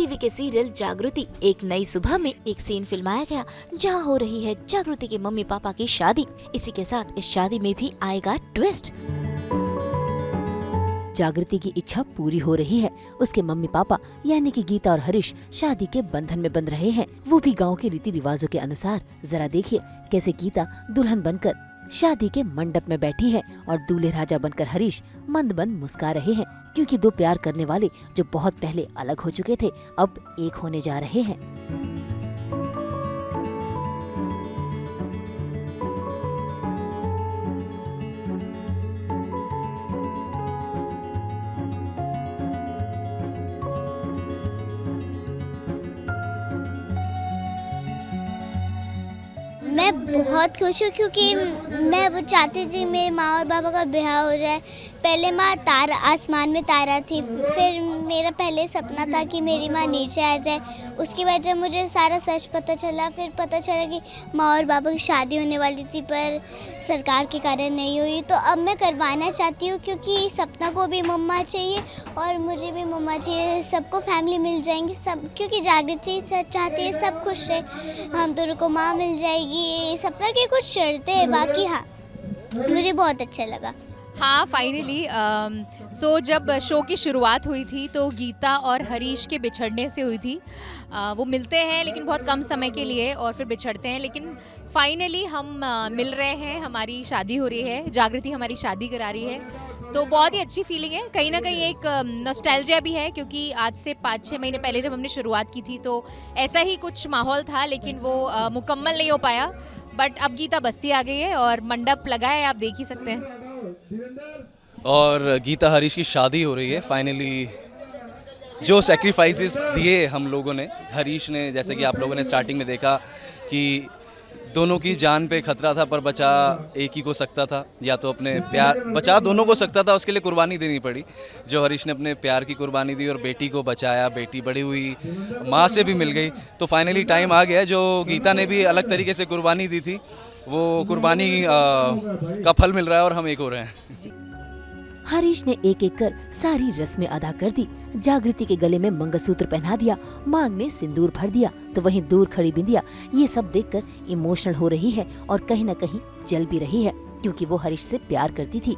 TV के serial जागृति एक नई सुबह में एक सीन फिल्माया गया जहां हो रही है जागृति के मम्मी पापा की शादी। इसी के साथ इस शादी में भी आएगा ट्विस्ट। जागृति की इच्छा पूरी हो रही है। उसके मम्मी पापा यानी कि गीता और हरीश शादी के बंधन में बंध रहे हैं, वो भी गांव के रीति रिवाजों के अनुसार। जरा देखिए कैसे गीता दुल्हन बनकर शादी के मंडप में बैठी है और दूल्हे राजा बनकर हरीश मंद मंद मुस्कुरा रहे हैं, क्योंकि दो प्यार करने वाले जो बहुत पहले अलग हो चुके थे अब एक होने जा रहे हैं। मैं बहुत खुश हूँ क्योंकि मैं वो चाहती थी मेरे माँ और पापा का ब्याह हो जाए। पहले माँ तारा आसमान में तारा थी, फिर मेरा पहले सपना था कि मेरी माँ नीचे आ जाए। उसके बाद जब मुझे सारा सच पता चला, फिर पता चला कि माँ और पापा की शादी होने वाली थी पर सरकार के कारण नहीं हुई। तो अब मैं करवाना चाहती हूँ क्योंकि सपना को भी मम्मा चाहिए और मुझे भी मम्मा चाहिए। सबको फैमिली मिल जाएंगी सब, क्योंकि जागृति चाहती है सब खुश रहे। हम दोनों को माँ मिल जाएगी। सपना की कुछ शर्तें हैं, बाकी हाँ मुझे बहुत अच्छा लगा। हाँ फाइनली जब शो की शुरुआत हुई थी तो गीता और हरीश के बिछड़ने से हुई थी। वो मिलते हैं लेकिन बहुत कम समय के लिए और फिर बिछड़ते हैं, लेकिन फाइनली हम मिल रहे हैं। हमारी शादी हो रही है, जागृति हमारी शादी करा रही है, तो बहुत ही अच्छी फीलिंग है। कहीं ना कहीं एक नॉस्टैल्जिया भी है क्योंकि आज से 5-6 महीने पहले जब हमने शुरुआत की थी तो ऐसा ही कुछ माहौल था, लेकिन वो मुकम्मल नहीं हो पाया। बट अब गीता बस्ती आ गई है और मंडप लगा है, आप देख ही सकते हैं। और गीता हरीश की शादी हो रही है फाइनली। जो सेक्रीफाइसेस दिए हम लोगों ने, हरीश ने, जैसे कि आप लोगों ने स्टार्टिंग में देखा कि दोनों की जान पे खतरा था पर बचा एक ही को सकता था, या तो अपने प्यार बचा दोनों को सकता था, उसके लिए कुर्बानी देनी पड़ी। जो हरीश ने अपने प्यार की कुर्बानी दी और बेटी को बचाया, बेटी बड़ी हुई, माँ से भी मिल गई। तो फाइनली टाइम आ गया, जो गीता ने भी अलग तरीके से कुर्बानी दी थी वो कुर्बानी का फल मिल रहा है और हम एक हो रहे हैं। हरीश ने एक एक कर सारी रस्में अदा कर दी। जागृति के गले में मंगलसूत्र पहना दिया, मांग में सिंदूर भर दिया, तो वहीं दूर खड़ी बिंदिया ये सब देखकर इमोशनल हो रही है और कहीं न कहीं जल भी रही है, क्योंकि वो हरीश से प्यार करती थी।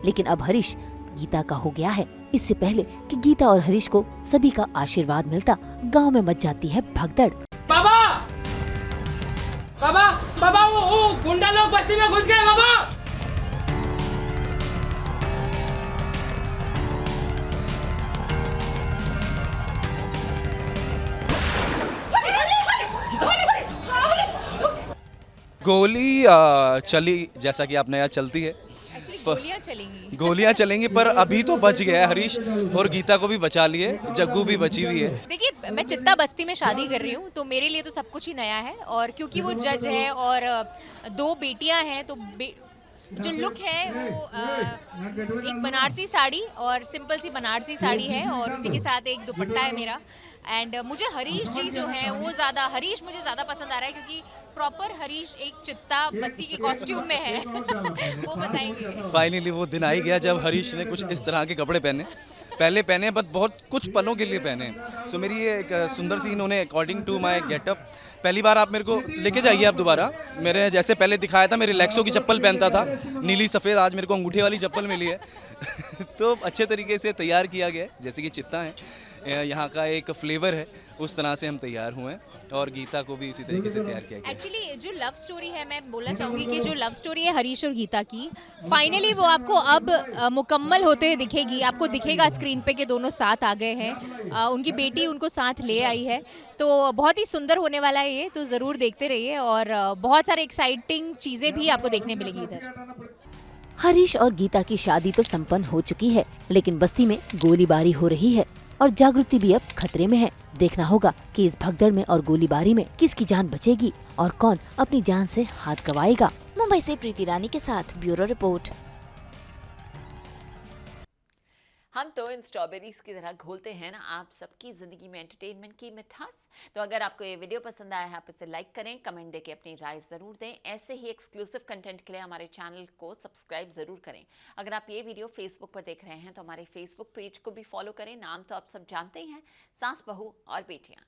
लेकिन अब हरीश गीता का हो गया है। इससे पहले कि गीता और हरीश को सभी का आशीर्वाद मिलता, गाँव में मच जाती है भगदड़। बाबा बाबा बाबा वो गुंडा लोग बस्ती में घुस गए बाबा। गोली चली, जैसा कि आपने यहाँ चलती है, गोलियां चलेंगी पर अभी तो बच गया है हरीश, और गीता को भी बचा लिए, जग्गू भी बची हुई है। देखिए मैं चित्ता बस्ती में शादी कर रही हूँ तो मेरे लिए तो सब कुछ ही नया है, और क्योंकि वो जज है और 2 बेटियां हैं तो जो लुक है वो एक बनारसी साड़ी और सिंपल सी बनारसी साड़ी है और उसी के साथ एक दुपट्टा है मेरा। एंड मुझे हरीश जी जो है वो हरीश मुझे ज़्यादा पसंद आ रहा है क्योंकि प्रॉपर हरीश एक चित्ता बस्ती के कॉस्ट्यूम में है। वो बताएंगे। फाइनली वो दिन आ ही गया जब हरीश ने कुछ इस तरह के कपड़े पहले पहने, बट बहुत कुछ पलों के लिए पहने। सो मेरी ये एक सुंदर सी इन्होंने अकॉर्डिंग टू माय गेटअप। पहली बार आप मेरे को लेके जाइए आप दोबारा, मेरे जैसे पहले दिखाया था, मेरे लेक्सो की चप्पल पहनता था नीली सफ़ेद, आज मेरे को अंगूठे वाली चप्पल मिली है। तो अच्छे तरीके से तैयार किया गया, जैसे कि चित्ता है यहाँ का एक फ्लेवर है, उस तरह से हम तैयार हुए हैं और गीता को भी इसी तरीके से तैयार किया गया। एक्चुअली जो लव स्टोरी है, मैं बोलना चाहूँगी कि जो लव स्टोरी है हरीश और गीता की, फाइनली वो आपको अब मुकम्मल होते हुए दिखेगी। आपको दिखेगा स्क्रीन पे कि दोनों साथ आ गए हैं, उनकी बेटी उनको साथ ले आई है, तो बहुत ही सुंदर होने वाला है ये, तो ज़रूर देखते रहिए और बहुत सारे एक्साइटिंग चीज़ें भी आपको देखने मिलेगी इधर। हरीश और गीता की शादी तो संपन्न हो चुकी है, लेकिन बस्ती में गोलीबारी हो रही है और जागृति भी अब खतरे में है। देखना होगा कि इस भगदड़ में और गोलीबारी में किसकी जान बचेगी और कौन अपनी जान से हाथ गंवाएगा। मुंबई से प्रीति रानी के साथ ब्यूरो रिपोर्ट। हम तो इन स्ट्रॉबेरीज की तरह घोलते हैं ना आप सबकी ज़िंदगी में एंटरटेनमेंट की मिठास। तो अगर आपको ये वीडियो पसंद आया है आप इसे लाइक करें, कमेंट देके अपनी राय ज़रूर दें। ऐसे ही एक्सक्लूसिव कंटेंट के लिए हमारे चैनल को सब्सक्राइब ज़रूर करें। अगर आप ये वीडियो फेसबुक पर देख रहे हैं तो हमारे फेसबुक पेज को भी फॉलो करें। नाम तो आप सब जानते ही हैं, सास बहू और बेटियाँ।